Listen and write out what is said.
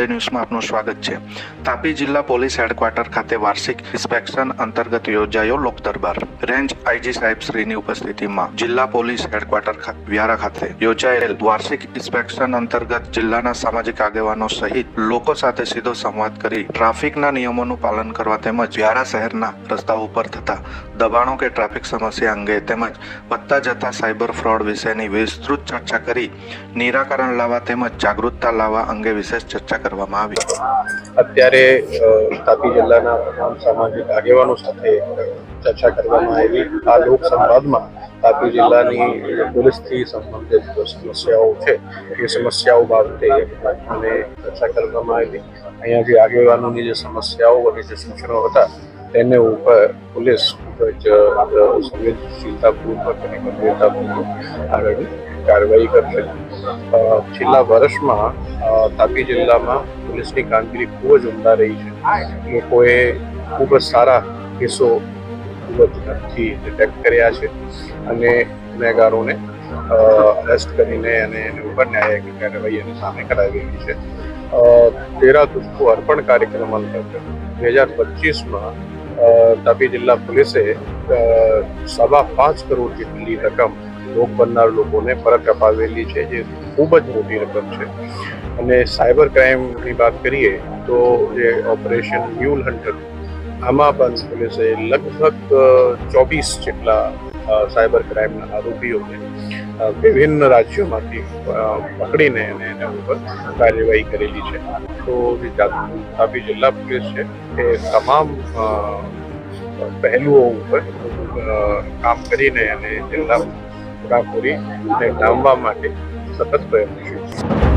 Today ન્યૂઝમાં આપનું સ્વાગત છે। તાપી જિલ્લા પોલીસ હેડક્વાર્ટર ખાતે વાર્ષિક ઇન્સ્પેક્શન અંતર્ગત યોજાયો લોક દરબાર। રેન્જ આઈજી સાહેબ શ્રીની ઉપસ્થિતિમાં જિલ્લા પોલીસ હેડક્વાર્ટર વ્યારા ખાતે યોજાયેલ વાર્ષિક ઇન્સ્પેક્શન અંતર્ગત જિલ્લાના સામાજિક આગેવાનો સહિત લોકો સાથે સીધો સંવાદ કરી ટ્રાફિકના નિયમોનું પાલન કરવા તેમજ વ્યારા શહેરના રસ્તાઓ ઉપર થતા દબાણો કે ટ્રાફિક સમસ્યા અંગે તેમજ વધતા જતા સાયબર ફ્રોડ વિશેની વિસ્તૃત ચર્ચા કરી નિરાકરણ લાવવા તેમજ જાગૃતતા લાવવા અંગે વિશેષ ચર્ચા કરવામાં આવી। અત્યારે તાપી જિલ્લાના તમામ સામાજિક આગેવાનો સાથે ચર્ચા કરવામાં આવી। આ લોક સંવાદમાં તાપી જિલ્લાની પોલીસથી સંબંધિત સમસ્યાઓ છે એ સમસ્યાઓ બાબતે અને ચર્ચા કરવામાં આવી। અહીંયા જે આગેવાનોની જે સમસ્યાઓ અને જે સૂચનો હતા તેને ઉપર પોલીસ ખૂબ જ સંવેદનશીલતાપૂર્વક અને ગંભીરતાપૂર્વક આગળની કાર્યવાહી કરશે। છેલ્લા વર્ષમાં તાપી જિલ્લામાં પોલીસની કામગીરી ખૂબ જ ઉમદા રહી છે। લોકોએ ખૂબ જ સારા કેસો ખૂબ જ ઝડપથી ડિટેક્ટ કર્યા છે અને ગુનેગારોને અરેસ્ટ કરીને અને એને ઉપર ન્યાયિક કાર્યવાહી એની સામે કરાવેલી છે। 13 तुझको અર્પણ કાર્યક્રમ અંતર્ગત 2025માં તાપી જિલ્લા પોલીસે 5.25 કરોડ જેટલી રકમ ભોગ બનનાર લોકોને પરત અપાવેલી છે, જે ખૂબ જ મોટી રકમ છે। અને સાયબર ક્રાઇમની વાત કરીએ તો જે ઓપરેશન મ્યુલ હન્ટર આમાં પણ પોલીસે લગભગ 24 જેટલા સાયબર ક્રાઇમના આરોપીઓને વિભિન્ન રાજ્યોમાંથી પકડીને અને એના ઉપર કાર્યવાહી કરેલી છે। તો જે તાપી જિલ્લા પોલીસ છે એ તમામ પહેલુઓ ઉપર કામ કરીને અને જિલ્લા ગુનાખોરીને ડામવા માટે સતત પ્રયત્નશીલ છે।